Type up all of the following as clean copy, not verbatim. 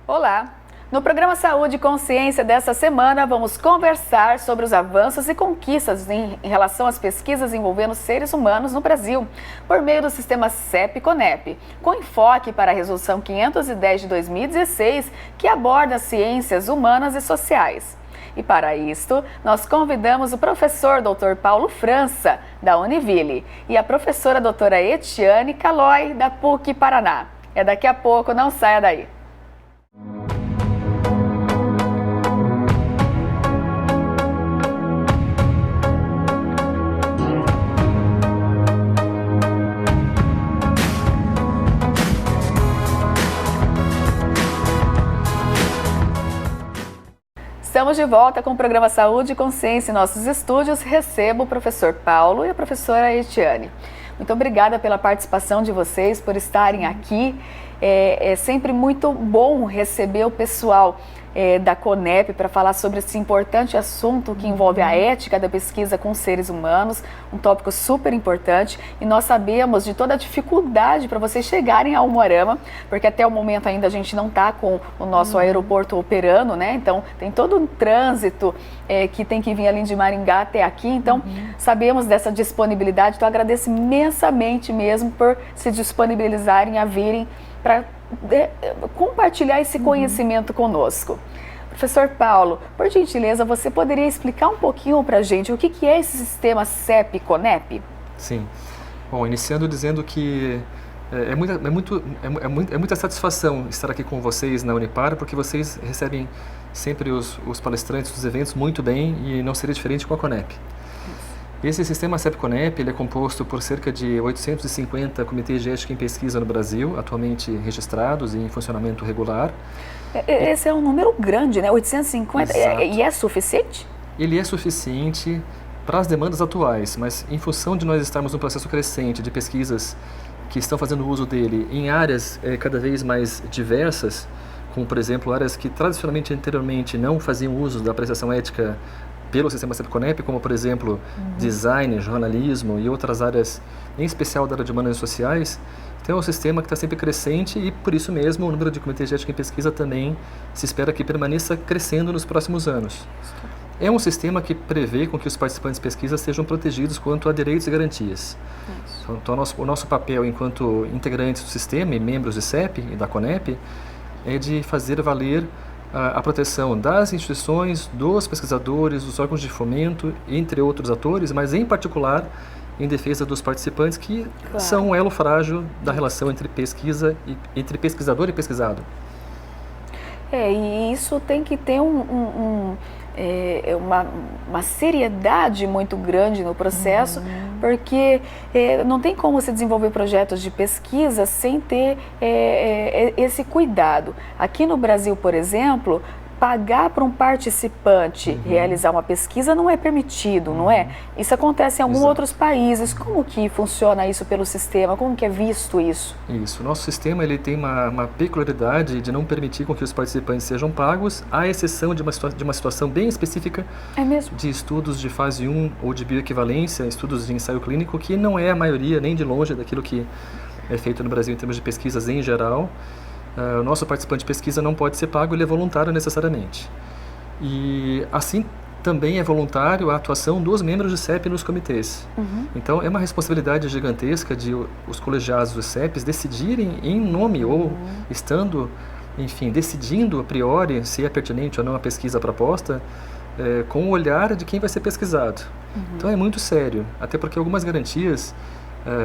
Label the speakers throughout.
Speaker 1: Olá! No programa Saúde e Consciência dessa semana, vamos conversar sobre os avanços e conquistas em relação às pesquisas envolvendo seres humanos no Brasil, por meio do sistema CEP-CONEP, com enfoque para a Resolução 510 de 2016, que aborda as ciências humanas e sociais. E para isto, nós convidamos o professor Dr. Paulo França, da Univille, e a professora doutora Etiane Calói, da PUC Paraná. É daqui a pouco, não saia daí! Estamos de volta com o programa Saúde e Consciência. Em nossos estúdios, recebo o professor Paulo e a professora Etiane. Muito obrigada pela participação de vocês, por estarem aqui. É sempre muito bom receber o pessoal da CONEP para falar sobre esse importante assunto que envolve a ética da pesquisa com seres humanos, um tópico super importante, e nós sabemos de toda a dificuldade para vocês chegarem a Umuarama, porque até o momento ainda a gente não está com o nosso aeroporto operando, né? Então tem todo um trânsito que tem que vir ali de Maringá até aqui, então sabemos dessa disponibilidade, então agradeço imensamente mesmo por se disponibilizarem a virem para compartilhar esse conhecimento conosco. Professor Paulo, por gentileza, você poderia explicar um pouquinho para a gente o que é esse sistema CEP-CONEP?
Speaker 2: Sim. Bom, iniciando dizendo que é muita satisfação estar aqui com vocês na Unipar, porque vocês recebem sempre os palestrantes dos eventos muito bem e não seria diferente com a CONEP. Esse sistema CEP-CONEP ele é composto por cerca de 850 comitês de ética em pesquisa no Brasil, atualmente registrados e em funcionamento regular.
Speaker 1: Esse é um número grande, né? 850, e é suficiente?
Speaker 2: Ele é suficiente para as demandas atuais, mas em função de nós estarmos num processo crescente de pesquisas que estão fazendo uso dele em áreas cada vez mais diversas, como por exemplo áreas que tradicionalmente anteriormente não faziam uso da apreciação ética pelo sistema CEP-CONEP, como por exemplo design, jornalismo e outras áreas, em especial da área de humanas e sociais. Então é um sistema que está sempre crescente e por isso mesmo o número de comitês de ética em pesquisa também se espera que permaneça crescendo nos próximos anos. É um sistema que prevê com que os participantes de pesquisa sejam protegidos quanto a direitos e garantias. Então o nosso papel enquanto integrantes do sistema e membros do CEP e da CONEP é de fazer valer a proteção das instituições, dos pesquisadores, dos órgãos de fomento, entre outros atores, mas em particular em defesa dos participantes que são um elo frágil da relação entre entre pesquisador e pesquisado.
Speaker 1: E isso tem que ter uma seriedade muito grande no processo, porque não tem como se desenvolver projetos de pesquisa sem ter esse cuidado. Aqui no Brasil, por exemplo, pagar para um participante realizar uma pesquisa não é permitido, não é? Isso acontece em alguns outros países. Como que funciona isso pelo sistema? Como que é visto isso?
Speaker 2: Isso. Nosso sistema ele tem uma peculiaridade de não permitir com que os participantes sejam pagos, à exceção de uma situação bem específica de estudos de fase 1 ou de bioequivalência, estudos de ensaio clínico, que não é a maioria nem de longe daquilo que é feito no Brasil em termos de pesquisas em geral. O nosso participante de pesquisa não pode ser pago, ele é voluntário necessariamente. E assim também é voluntário a atuação dos membros do CEP nos comitês. Então é uma responsabilidade gigantesca de os colegiados dos CEPs decidirem em nome ou estando, enfim, decidindo a priori se é pertinente ou não a pesquisa proposta, com o olhar de quem vai ser pesquisado. Então é muito sério, até porque algumas garantias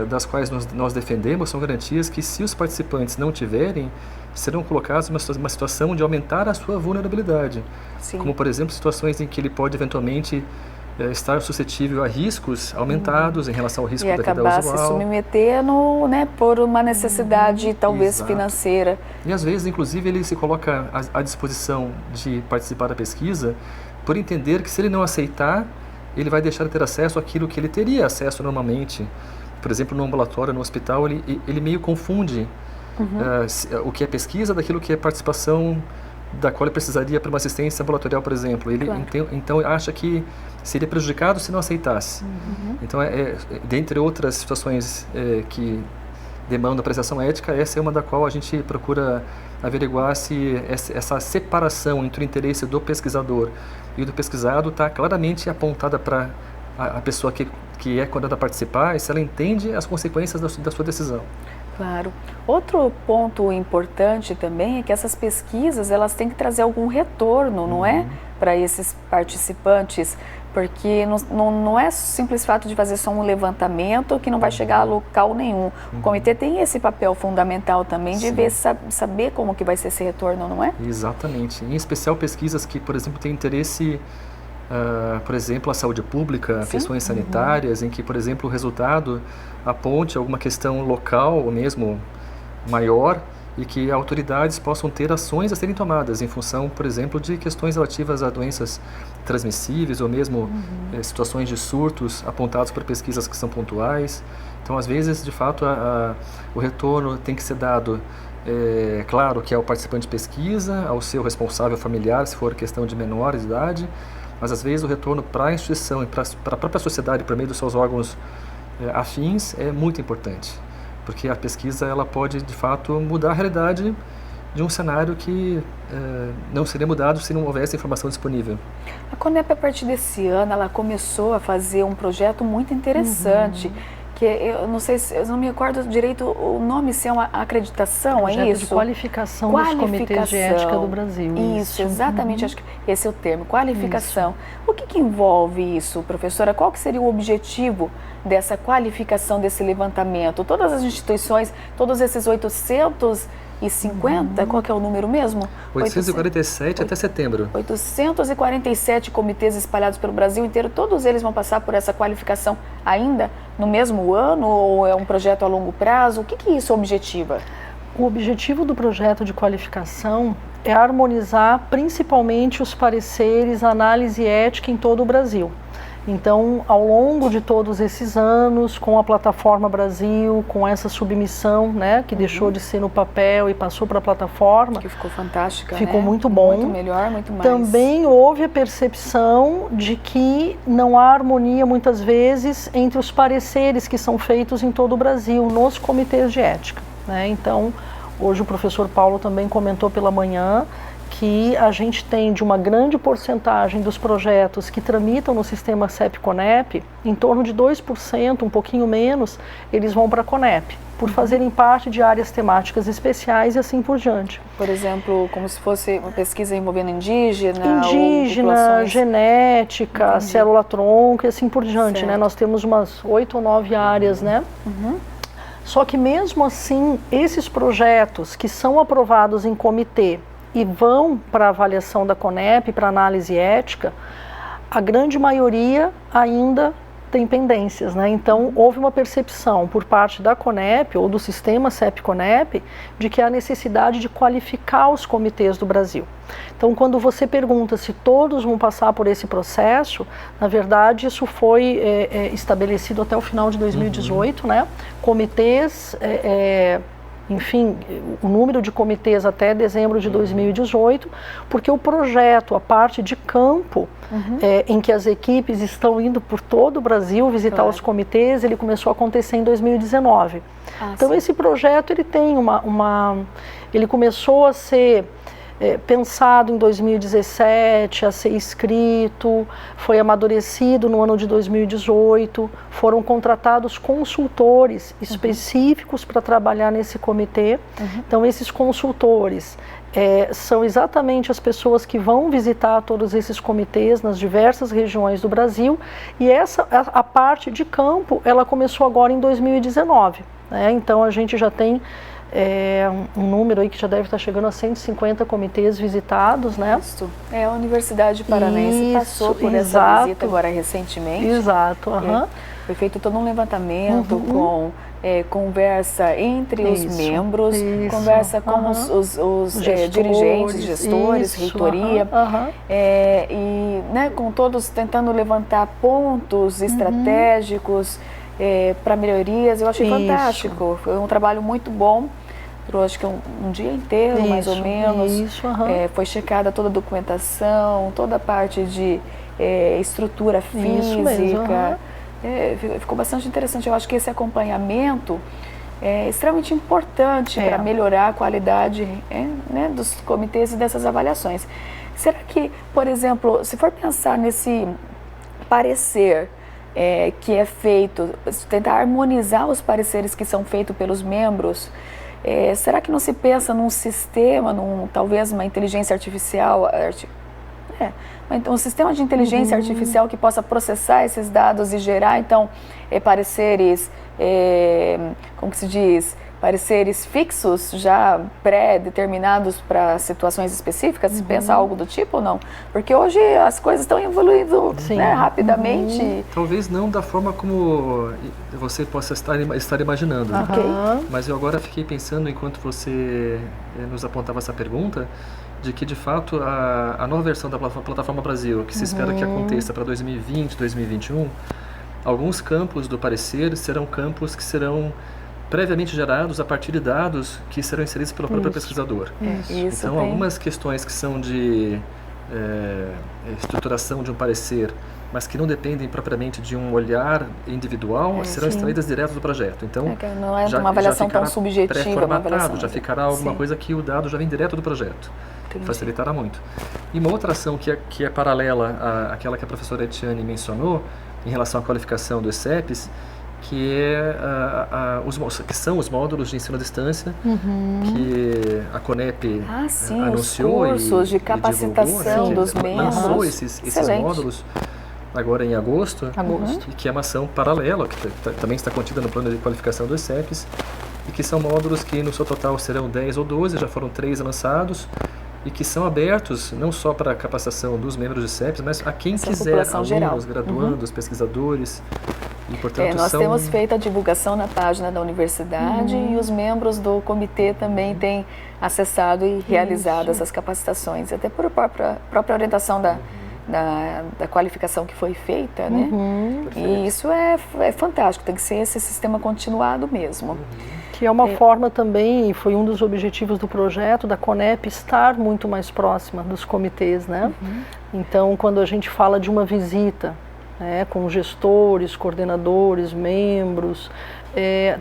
Speaker 2: das quais nós defendemos são garantias que, se os participantes não tiverem, serão colocados numa situação de aumentar a sua vulnerabilidade. Sim. Como, por exemplo, situações em que ele pode eventualmente estar suscetível a riscos aumentados em relação ao risco da vida usual.
Speaker 1: E acabar se submetendo, né, por uma necessidade talvez financeira.
Speaker 2: E às vezes, inclusive, ele se coloca à disposição de participar da pesquisa por entender que, se ele não aceitar, ele vai deixar de ter acesso àquilo que ele teria acesso normalmente. Por exemplo, no ambulatório, no hospital, ele meio confunde o que é pesquisa daquilo que é participação da qual ele precisaria para uma assistência ambulatorial, por exemplo. Ele então acha que seria prejudicado se não aceitasse. Então, dentre outras situações que demandam apreciação ética, essa é uma da qual a gente procura averiguar se essa separação entre o interesse do pesquisador e do pesquisado está claramente apontada para a pessoa que é convidada a participar e se ela entende as consequências da sua decisão.
Speaker 1: Claro. Outro ponto importante também é que essas pesquisas, elas têm que trazer algum retorno, não é? Para esses participantes, porque não é simples fato de fazer só um levantamento que não vai chegar a local nenhum. O comitê tem esse papel fundamental também de ver, saber como que vai ser esse retorno, não é?
Speaker 2: Exatamente. Em especial pesquisas que, por exemplo, têm interesse, por exemplo, a saúde pública, questões sanitárias, em que, por exemplo, o resultado aponte alguma questão local ou mesmo maior e que autoridades possam ter ações a serem tomadas em função, por exemplo, de questões relativas a doenças transmissíveis ou mesmo situações de surtos apontados por pesquisas que são pontuais. Então, às vezes, de fato, o retorno tem que ser dado, claro, que é ao participante de pesquisa, ao seu responsável familiar, se for questão de menores de idade, mas às vezes o retorno para a instituição e para a própria sociedade, por meio dos seus órgãos afins, é muito importante. Porque a pesquisa ela pode, de fato, mudar a realidade de um cenário que não seria mudado se não houvesse informação disponível.
Speaker 1: A Conep, a partir desse ano, ela começou a fazer um projeto muito interessante, que eu não sei, eu não me recordo direito o nome, se é uma acreditação,
Speaker 3: projeto
Speaker 1: é isso?
Speaker 3: De qualificação dos comitês de ética do Brasil.
Speaker 1: Isso, exatamente, acho que esse é o termo, qualificação. O que envolve isso, professora? Qual que seria o objetivo dessa qualificação, desse levantamento? Todas as instituições, todos esses 850, qual que é o número mesmo?
Speaker 2: 847 até setembro.
Speaker 1: 847 comitês espalhados pelo Brasil inteiro, todos eles vão passar por essa qualificação ainda no mesmo ano ou é um projeto a longo prazo? O que isso objetiva?
Speaker 3: O objetivo do projeto de qualificação é harmonizar principalmente os pareceres, a análise ética em todo o Brasil. Então, ao longo de todos esses anos, com a Plataforma Brasil, com essa submissão, né, que deixou de ser no papel e passou para a plataforma.
Speaker 1: Que ficou fantástica,
Speaker 3: ficou
Speaker 1: né?
Speaker 3: Muito bom.
Speaker 1: Muito melhor, muito mais.
Speaker 3: Também houve a percepção de que não há harmonia, muitas vezes, entre os pareceres que são feitos em todo o Brasil, nos comitês de ética, né? Então, hoje o professor Paulo também comentou pela manhã que a gente tem de uma grande porcentagem dos projetos que tramitam no sistema CEP-CONEP, em torno de 2%, um pouquinho menos, eles vão para a CONEP, por fazerem parte de áreas temáticas especiais e assim por diante.
Speaker 1: Por exemplo, como se fosse uma pesquisa envolvendo indígena,
Speaker 3: genética, célula-tronco e assim por diante, né? Nós temos umas 8 ou 9 áreas, né? Só que mesmo assim, esses projetos que são aprovados em comitê e vão para a avaliação da CONEP, para análise ética, a grande maioria ainda tem pendências, né? Então, houve uma percepção por parte da CONEP ou do sistema CEP-CONEP de que há necessidade de qualificar os comitês do Brasil. Então, quando você pergunta se todos vão passar por esse processo, na verdade, isso foi estabelecido até o final de 2018, né? Comitês... enfim, o número de comitês até dezembro de 2018, porque o projeto, a parte de campo, em que as equipes estão indo por todo o Brasil visitar os comitês, ele começou a acontecer em 2019. Então, esse projeto, ele tem ele começou a ser pensado em 2017, a ser escrito, foi amadurecido no ano de 2018, foram contratados consultores específicos para trabalhar nesse comitê. Então, esses consultores são exatamente as pessoas que vão visitar todos esses comitês nas diversas regiões do Brasil, e a parte de campo, ela começou agora em 2019, né? Então, a gente já tem um número aí que já deve estar chegando a 150 comitês visitados, né?
Speaker 1: Isso. A Universidade Paranense passou por essa visita agora recentemente.
Speaker 3: Exato.
Speaker 1: Foi feito todo um levantamento com conversa entre os membros, conversa com os dirigentes, gestores, reitoria, e né, com todos tentando levantar pontos estratégicos para melhorias. Eu achei fantástico, foi um trabalho muito bom. Durou acho que um dia inteiro, mais ou menos. Foi checada toda a documentação, toda a parte de estrutura física. Ficou bastante interessante. Eu acho que esse acompanhamento extremamente importante para melhorar a qualidade né, dos comitês e dessas avaliações. Será que, por exemplo, se for pensar nesse parecer que é feito, tentar harmonizar os pareceres que são feitos pelos membros, será que não se pensa num sistema, talvez uma inteligência artificial, um sistema de inteligência artificial que possa processar esses dados e gerar, então, pareceres, como que se diz, pareceres fixos, já pré-determinados para situações específicas? Se pensa algo do tipo ou não? Porque hoje as coisas estão evoluindo rapidamente.
Speaker 2: Talvez não da forma como você possa estar imaginando. Mas eu agora fiquei pensando, enquanto você nos apontava essa pergunta, de que, de fato, a nova versão da Plataforma Brasil, que se espera que aconteça para 2020, 2021, alguns campos do parecer serão campos que serão previamente gerados a partir de dados que serão inseridos pelo próprio pesquisador. Então, algumas questões que são de estruturação de um parecer, mas que não dependem propriamente de um olhar individual, serão extraídas direto do projeto. Então,
Speaker 1: não é uma avaliação tão subjetiva, uma avaliação.
Speaker 2: Já ficará alguma coisa que o dado já vem direto do projeto. Facilitará muito. E uma outra ação que é paralela àquela que a professora Etiane mencionou, em relação à qualificação dos CEPs, que são os módulos de ensino à distância, que a CONEP anunciou
Speaker 1: os cursos de capacitação dos membros.
Speaker 2: Lançou esses módulos agora em agosto, e que é uma ação paralela, que também está contida no plano de qualificação dos CEPs, e que são módulos que no seu total serão 10 ou 12, já foram 3 lançados, e que são abertos não só para a capacitação dos membros de CEPs, mas a quem quiser, alunos, graduandos, pesquisadores. E, portanto,
Speaker 1: nós temos feito a divulgação na página da universidade e os membros do comitê também têm acessado e realizado essas capacitações, até por própria orientação da qualificação que foi feita, né? E isso é fantástico, tem que ser esse sistema continuado mesmo.
Speaker 3: Que é uma forma também, e foi um dos objetivos do projeto da CONEP, estar muito mais próxima dos comitês, né? Então, quando a gente fala de uma visita, com gestores, coordenadores, membros,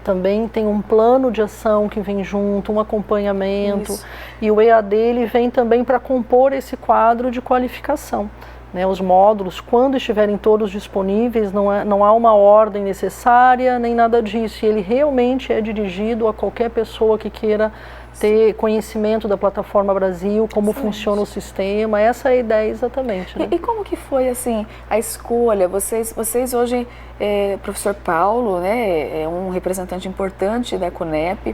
Speaker 3: também tem um plano de ação que vem junto, um acompanhamento, e o EAD ele vem também para compor esse quadro de qualificação. Os módulos, quando estiverem todos disponíveis, não há uma ordem necessária, nem nada disso. E ele realmente é dirigido a qualquer pessoa que queira ter conhecimento da Plataforma Brasil, como funciona o sistema. Essa é a ideia exatamente. Né?
Speaker 1: E como que foi assim a escolha? Vocês hoje, professor Paulo, né, é um representante importante da CONEP.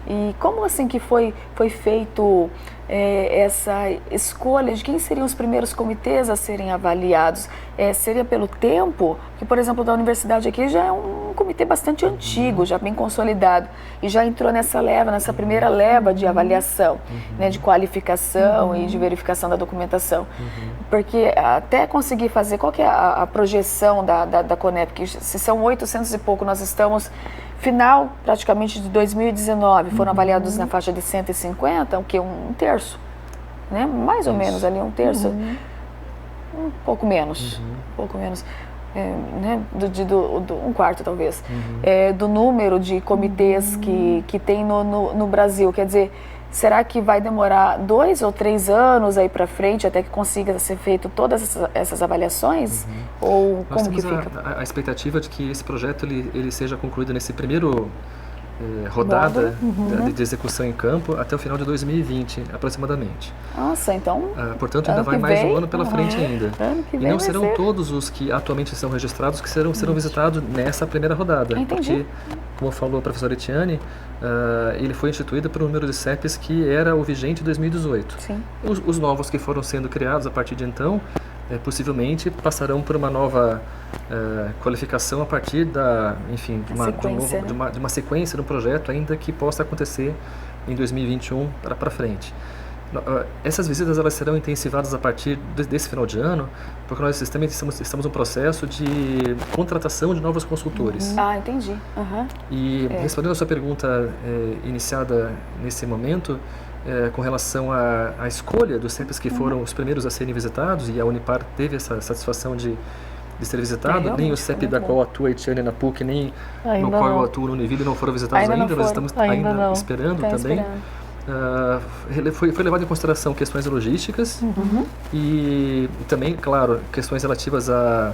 Speaker 1: E como assim que foi feito essa escolha de quem seriam os primeiros comitês a serem avaliados? Seria pelo tempo? Que, por exemplo, da universidade aqui já é um comitê bastante antigo, já bem consolidado, e já entrou nessa primeira leva de avaliação, né, de qualificação e de verificação da documentação. Porque até conseguir fazer, qual que é a projeção da CONEP? Que se são 800 e pouco, nós estamos final praticamente de 2019, foram avaliados na faixa de 150, o que? Um terço, né? Mais ou menos ali, um terço, um pouco menos, né? Um quarto talvez, do número de comitês que tem no Brasil. Quer dizer, será que vai demorar 2 ou 3 anos aí para frente até que consiga ser feito todas essas avaliações? Ou como que fica?
Speaker 2: A expectativa de que esse projeto ele seja concluído nesse primeiro rodada de execução em campo até o final de 2020, aproximadamente.
Speaker 1: Nossa, então...
Speaker 2: portanto, ainda vai mais um ano pela frente ainda. E não serão todos os que atualmente são registrados que serão visitados nessa primeira rodada.
Speaker 1: Entendi.
Speaker 2: Porque, como falou a professora Etiane, ele foi instituído pelo número de CEPs que era o vigente em 2018.
Speaker 1: Sim.
Speaker 2: Os novos que foram sendo criados a partir de então, possivelmente passarão por uma nova qualificação a partir de uma sequência do projeto, ainda que possa acontecer em 2021 para frente. Essas visitas elas serão intensivadas a partir desse final de ano, porque nós estamos num processo de contratação de novos consultores.
Speaker 1: Entendi.
Speaker 2: E respondendo a sua pergunta iniciada nesse momento, com relação à escolha dos CEPs que foram os primeiros a serem visitados, e a Unipar teve essa satisfação de de ser visitado, nem o CEP da qual atua a Etiane na PUC, nem no qual eu atuo no Univille não foram visitados ainda, mas estamos ainda esperando também. Foi levado em consideração questões logísticas e também, claro, questões relativas a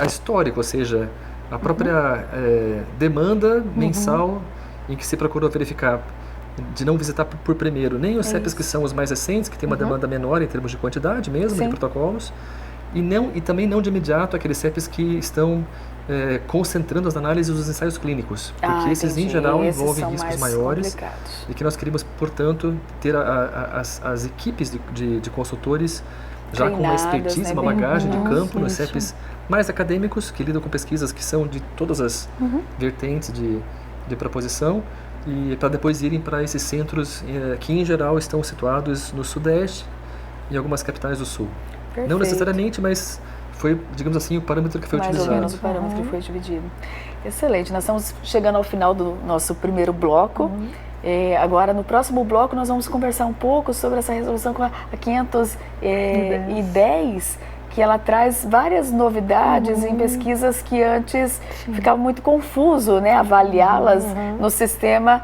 Speaker 2: histórico, ou seja, a própria demanda mensal em que se procurou verificar de não visitar por primeiro nem os CEPs que são os mais recentes, que tem uma demanda menor em termos de quantidade mesmo, de protocolos, e também não de imediato aqueles CEPs que estão concentrando as análises dos ensaios clínicos, porque esses em geral envolvem riscos maiores e que nós queríamos, portanto, ter as equipes de consultores já com uma expertise, uma bagagem de campo nos CEPs mais acadêmicos, que lidam com pesquisas que são de todas as vertentes de proposição, e para depois irem para esses centros que em geral estão situados no Sudeste e em algumas capitais do Sul.
Speaker 1: Perfeito.
Speaker 2: Não necessariamente, mas foi, digamos assim, o parâmetro que foi utilizado.
Speaker 1: Mais ou menos o parâmetro que foi dividido. Excelente, nós estamos chegando ao final do nosso primeiro bloco. Agora, no próximo bloco, nós vamos conversar um pouco sobre essa resolução com a 510, que ela traz várias novidades em pesquisas que antes ficava muito confuso, né, avaliá-las no sistema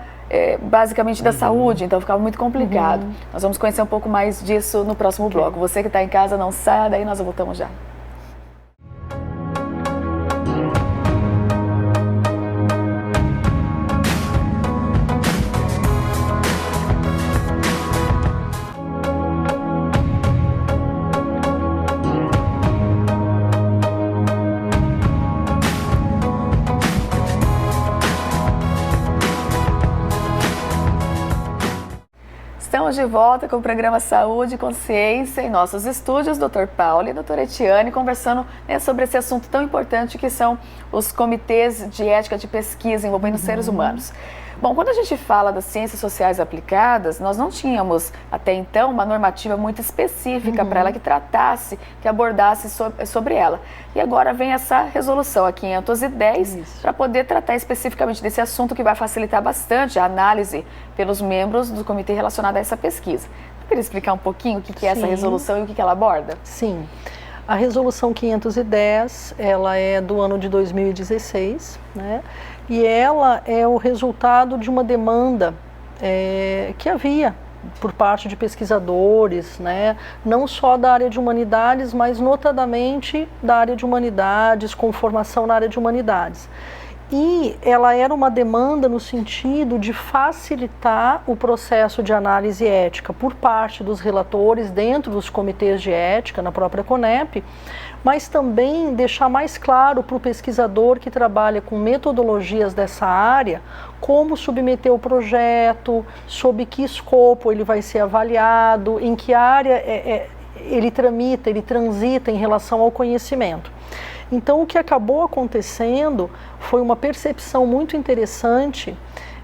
Speaker 1: basicamente da saúde, então ficava muito complicado. Nós vamos conhecer um pouco mais disso no próximo bloco. Você que está em casa, não saia daí, nós voltamos já. Estamos de volta com o programa Saúde e Consciência em nossos estúdios, Dr. Paulo e Dra. Etiane, conversando sobre esse assunto tão importante que são os comitês de ética de pesquisa envolvendo seres humanos. Bom, quando a gente fala das ciências sociais aplicadas, nós não tínhamos até então uma normativa muito específica para ela que tratasse, que abordasse sobre ela. E agora vem essa resolução, a 510, para poder tratar especificamente desse assunto que vai facilitar bastante a análise pelos membros do comitê relacionado a essa pesquisa. Eu queria explicar um pouquinho o que é essa resolução e o que ela aborda?
Speaker 3: Sim. A resolução 510, ela é do ano de 2016, né? E ela é o resultado de uma demanda que havia por parte de pesquisadores, né? Não só da área de humanidades, mas notadamente da área de humanidades, com formação na área de humanidades. E ela era uma demanda no sentido de facilitar o processo de análise ética por parte dos relatores dentro dos comitês de ética, na própria CONEP, mas também deixar mais claro para o pesquisador que trabalha com metodologias dessa área como submeter o projeto, sob que escopo ele vai ser avaliado, em que área ele transita em relação ao conhecimento. Então, o que acabou acontecendo foi uma percepção muito interessante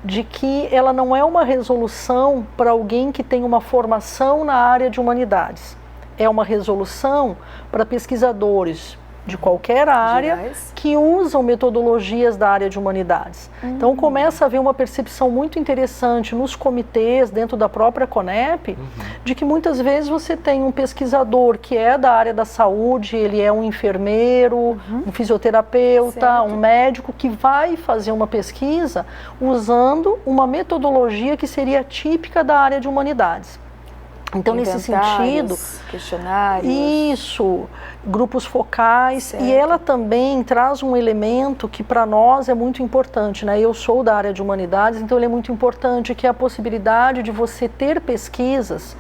Speaker 3: de que ela não é uma resolução para alguém que tem uma formação na área de humanidades. É uma resolução para pesquisadores de qualquer área que usam metodologias da área de humanidades. Então começa a haver uma percepção muito interessante nos comitês, dentro da própria CONEP, de que muitas vezes você tem um pesquisador que é da área da saúde, ele é um enfermeiro, um fisioterapeuta, um médico, que vai fazer uma pesquisa usando uma metodologia que seria típica da área de humanidades. Então, nesse sentido,
Speaker 1: questionários,
Speaker 3: isso, grupos focais, e ela também traz um elemento que para nós é muito importante, né? Eu sou da área de humanidades, então ele é muito importante, que é a possibilidade de você ter pesquisas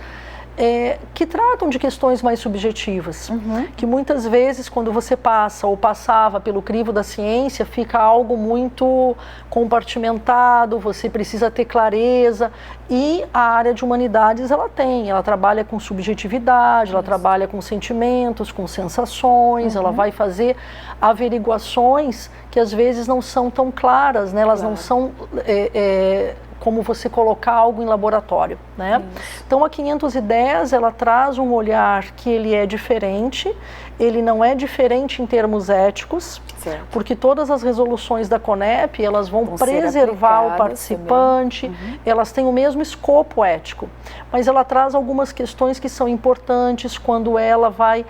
Speaker 3: que tratam de questões mais subjetivas, que muitas vezes quando você passa ou passava pelo crivo da ciência, fica algo muito compartimentado, você precisa ter clareza, e a área de humanidades ela trabalha com subjetividade, ela trabalha com sentimentos, com sensações, ela vai fazer averiguações que às vezes não são tão claras, né? Elas não são como você colocar algo em laboratório, né? Então a 510 ela traz um olhar que ele é diferente, ele não é diferente em termos éticos, certo, porque todas as resoluções da CONEP elas vão preservar o participante, elas têm o mesmo escopo ético, mas ela traz algumas questões que são importantes quando ela vai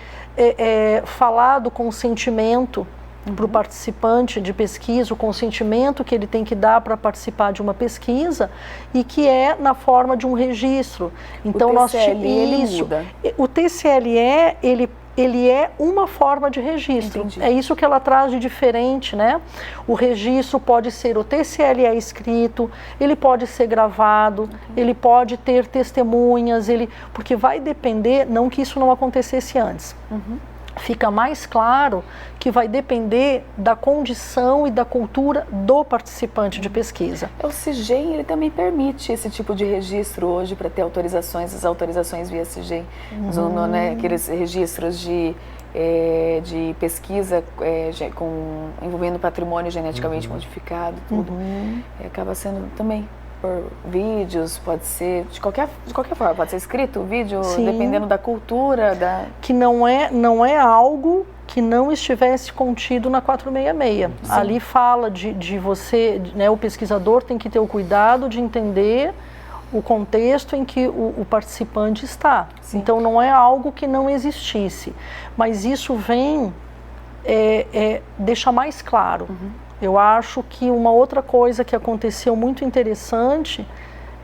Speaker 3: falar do consentimento para o participante de pesquisa, o consentimento que ele tem que dar para participar de uma pesquisa e que é na forma de um registro. Então
Speaker 1: o TCLE, ele muda.
Speaker 3: O TCLE, ele é uma forma de registro. Entendi. É isso que ela traz de diferente, né? O registro pode ser o TCLE escrito, ele pode ser gravado, ele pode ter testemunhas, porque vai depender, não que isso não acontecesse antes. Fica mais claro que vai depender da condição e da cultura do participante de pesquisa.
Speaker 1: O CIGEM, ele também permite esse tipo de registro hoje para ter autorizações, as autorizações via CIGEM, né, aqueles registros de pesquisa envolvendo patrimônio geneticamente modificado, tudo. Acaba sendo também por vídeos, pode ser de qualquer forma, pode ser escrito, vídeo, sim, dependendo da cultura, que
Speaker 3: não é algo que não estivesse contido na 466. Sim. Ali fala de você, né, o pesquisador tem que ter o cuidado de entender o contexto em que o participante está. Sim. Então não é algo que não existisse, mas isso vem deixar mais claro. Eu acho que uma outra coisa que aconteceu muito interessante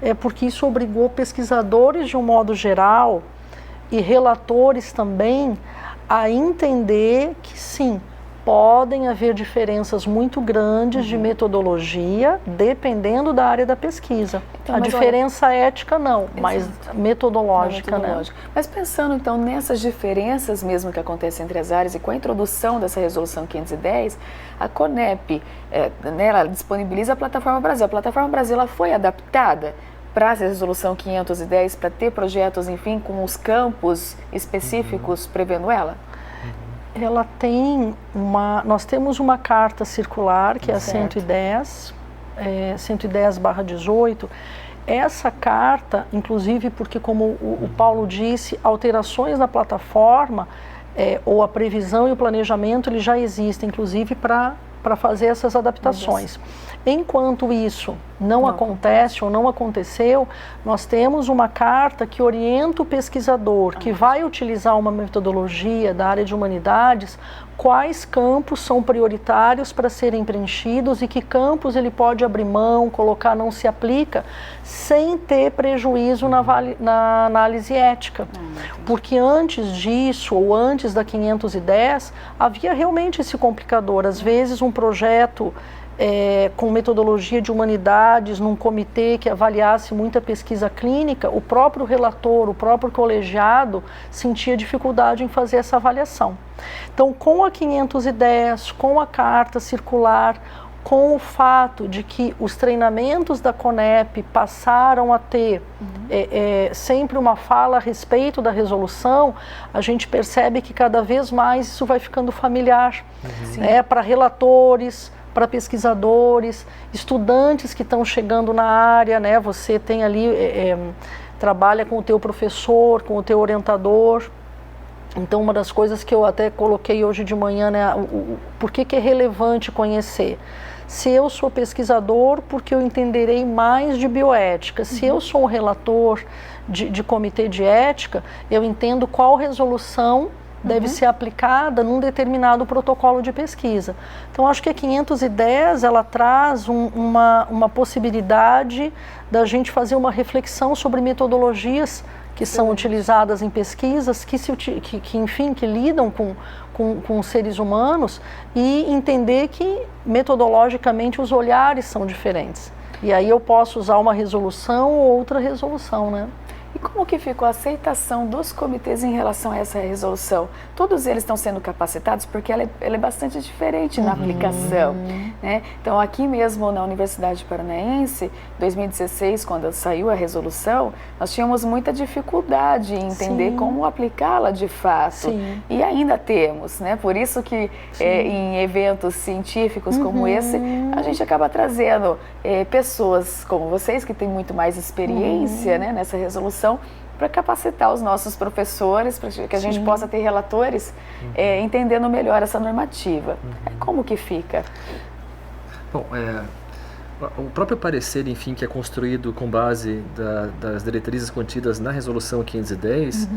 Speaker 3: é porque isso obrigou pesquisadores de um modo geral e relatores também a entender que sim, podem haver diferenças muito grandes de metodologia dependendo da área da pesquisa. Então, a diferença ética não, mas metodológica, né?
Speaker 1: Mas pensando então nessas diferenças mesmo que acontecem entre as áreas e com a introdução dessa resolução 510, a CONEP, ela disponibiliza a Plataforma Brasil. A Plataforma Brasil ela foi adaptada para essa resolução 510 para ter projetos, enfim, com os campos específicos prevendo ela?
Speaker 3: Ela tem nós temos uma carta circular, que é a 110, 110/18. Essa carta, inclusive porque, como o Paulo disse, alterações na plataforma, ou a previsão e o planejamento, eles já existem, inclusive para fazer essas adaptações. Enquanto isso não acontece ou não aconteceu, nós temos uma carta que orienta o pesquisador que vai utilizar uma metodologia da área de humanidades, quais campos são prioritários para serem preenchidos e que campos ele pode abrir mão, colocar não se aplica, sem ter prejuízo na análise ética. Porque antes disso, ou antes da 510, havia realmente esse complicador. Às vezes um projeto com metodologia de humanidades, num comitê que avaliasse muita pesquisa clínica, o próprio relator, o próprio colegiado sentia dificuldade em fazer essa avaliação. Então, com a 510, com a carta circular, com o fato de que os treinamentos da CONEP passaram a ter sempre uma fala a respeito da resolução, a gente percebe que cada vez mais isso vai ficando familiar, para relatores, para pesquisadores, estudantes que estão chegando na área, né? Você tem ali, trabalha com o teu professor, com o teu orientador. Então, uma das coisas que eu até coloquei hoje de manhã, né? Por que é relevante conhecer? Se eu sou pesquisador, porque eu entenderei mais de bioética. Se eu sou um relator de comitê de ética, eu entendo qual resolução deve ser aplicada num determinado protocolo de pesquisa. Então, acho que a 510, ela traz uma possibilidade da gente fazer uma reflexão sobre metodologias que são utilizadas em pesquisas, que lidam com seres humanos, e entender que metodologicamente os olhares são diferentes. E aí eu posso usar uma resolução ou outra resolução, né?
Speaker 1: E como que ficou a aceitação dos comitês em relação a essa resolução? Todos eles estão sendo capacitados porque ela é bastante diferente na aplicação, né? Então, aqui mesmo na Universidade Paranaense, 2016, quando saiu a resolução, nós tínhamos muita dificuldade em entender como aplicá-la de fato. E ainda temos, né? Por isso que em eventos científicos como esse, a gente acaba trazendo pessoas como vocês, que têm muito mais experiência, né, nessa resolução, para capacitar os nossos professores, para que a gente possa ter relatores entendendo melhor essa normativa. Como que fica?
Speaker 2: Bom, o próprio parecer, enfim, que é construído com base das diretrizes contidas na Resolução 510,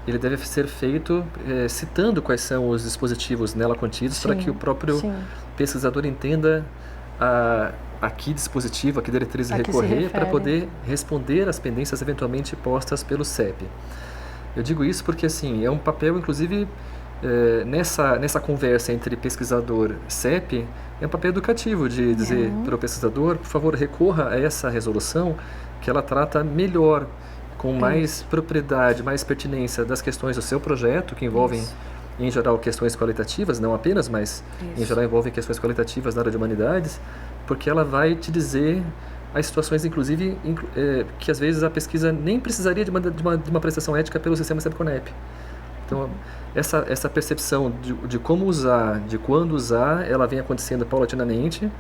Speaker 2: ele deve ser feito citando quais são os dispositivos nela contidos, para que o próprio pesquisador entenda a que dispositivo, a que diretriz recorrer para poder responder às pendências eventualmente postas pelo CEP. Eu digo isso porque, assim, é um papel, inclusive, nessa conversa entre pesquisador e CEP, é um papel educativo de dizer para o pesquisador, por favor, recorra a essa resolução, que ela trata melhor, com mais propriedade, mais pertinência das questões do seu projeto, que envolvem, em geral, questões qualitativas, não apenas, mas em geral envolvem questões qualitativas na área de humanidades, porque ela vai te dizer as situações, inclusive, que às vezes a pesquisa nem precisaria de uma prestação ética pelo sistema SEBCONEP. Então, essa percepção de como usar, de quando usar, ela vem acontecendo paulatinamente,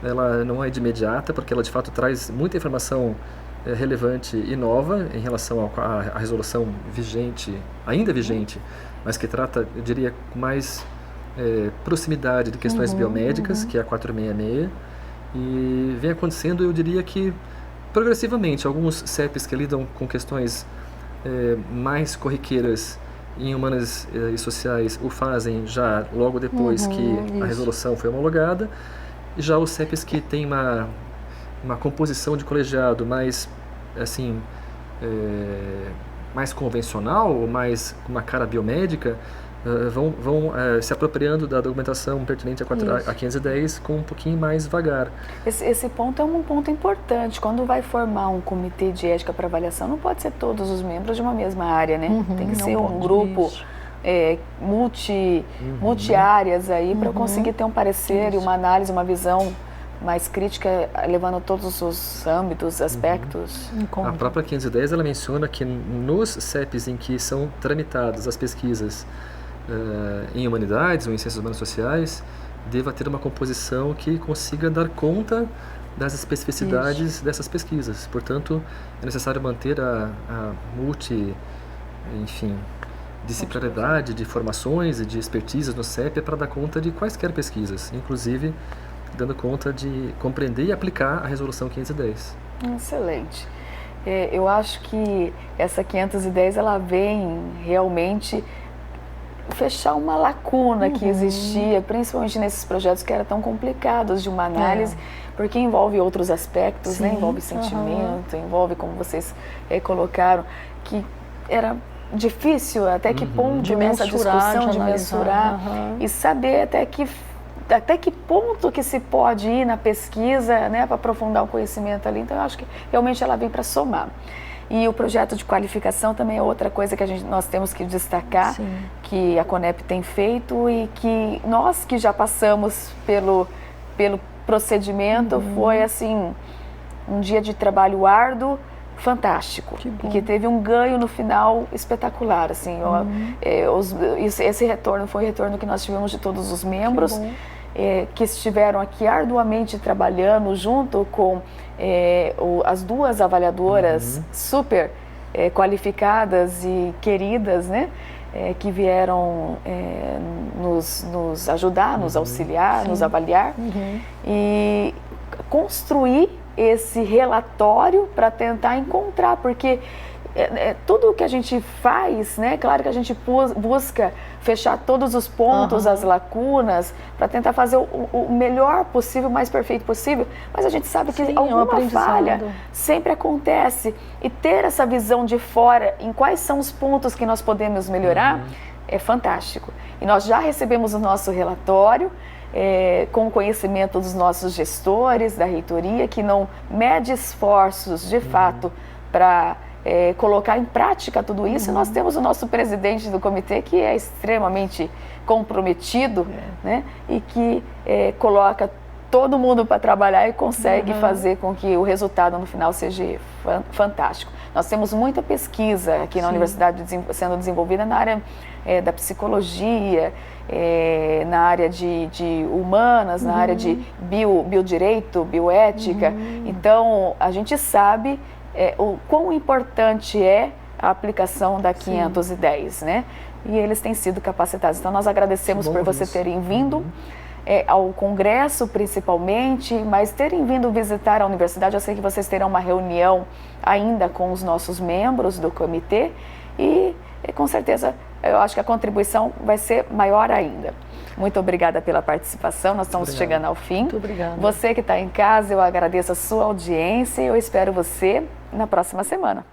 Speaker 2: ela não é de imediata, porque ela de fato traz muita informação relevante e nova em relação à resolução vigente, ainda vigente, mas que trata, eu diria, com mais proximidade de questões biomédicas, que é a 466, e vem acontecendo, eu diria que progressivamente, alguns CEPs que lidam com questões mais corriqueiras em humanas e sociais o fazem já logo depois que a resolução foi homologada, e já os CEPs que têm uma composição de colegiado mais, assim, mais convencional, ou mais com uma cara biomédica, vão se apropriando da documentação pertinente a 510 com um pouquinho mais vagar.
Speaker 1: Esse ponto é um ponto importante. Quando vai formar um comitê de ética para avaliação, não pode ser todos os membros de uma mesma área, né? Tem que ser um grupo multi-áreas aí para conseguir ter um parecer e uma análise, uma visão mais crítica, levando todos os âmbitos, aspectos.
Speaker 2: A própria 510 ela menciona que nos CEPs em que são tramitadas as pesquisas em humanidades ou em ciências humanas sociais, deva ter uma composição que consiga dar conta das especificidades dessas pesquisas. Portanto, é necessário manter a disciplinaridade de formações e de expertises no CEP para dar conta de quaisquer pesquisas, inclusive dando conta de compreender e aplicar a Resolução 510.
Speaker 1: Excelente. Eu acho que essa 510 ela vem realmente fechar uma lacuna que existia, principalmente nesses projetos que eram tão complicados de uma análise, porque envolve outros aspectos, né? Envolve sentimento, envolve, como vocês colocaram, que era difícil até que ponto nessa discussão de mensurar e saber até que ponto que se pode ir na pesquisa, né, para aprofundar o conhecimento ali. Então, eu acho que realmente ela vem para somar. E o projeto de qualificação também é outra coisa que nós temos que destacar, que a CONEP tem feito e que nós que já passamos pelo procedimento, foi assim, um dia de trabalho árduo, fantástico, e que teve um ganho no final espetacular, assim, esse retorno foi o retorno que nós tivemos de todos os membros, que estiveram aqui arduamente trabalhando junto com as duas avaliadoras super qualificadas e queridas, né, que vieram nos ajudar, nos auxiliar, nos avaliar e construir esse relatório para tentar encontrar, porque tudo o que a gente faz, né, claro que a gente busca fechar todos os pontos, as lacunas, para tentar fazer o melhor possível, o mais perfeito possível, mas a gente sabe que alguma falha sempre acontece, e ter essa visão de fora em quais são os pontos que nós podemos melhorar é fantástico. E nós já recebemos o nosso relatório, com o conhecimento dos nossos gestores da reitoria, que não mede esforços de fato para colocar em prática tudo isso. E nós temos o nosso presidente do comitê, que é extremamente comprometido, né? E que coloca todo mundo para trabalhar e consegue fazer com que o resultado no final seja fantástico. Nós temos muita pesquisa aqui na universidade sendo desenvolvida na área da psicologia, na área de humanas, na área de biodireito, bioética. Então, a gente sabe o quão importante é a aplicação da 510, né? E eles têm sido capacitados. Então, nós agradecemos por você terem vindo ao Congresso, principalmente, mas terem vindo visitar a universidade. Eu sei que vocês terão uma reunião ainda com os nossos membros do comitê e com certeza, eu acho que a contribuição vai ser maior ainda. Muito obrigada pela participação, nós estamos chegando ao fim.
Speaker 3: Muito obrigada.
Speaker 1: Você que está em casa, eu agradeço a sua audiência e eu espero você na próxima semana.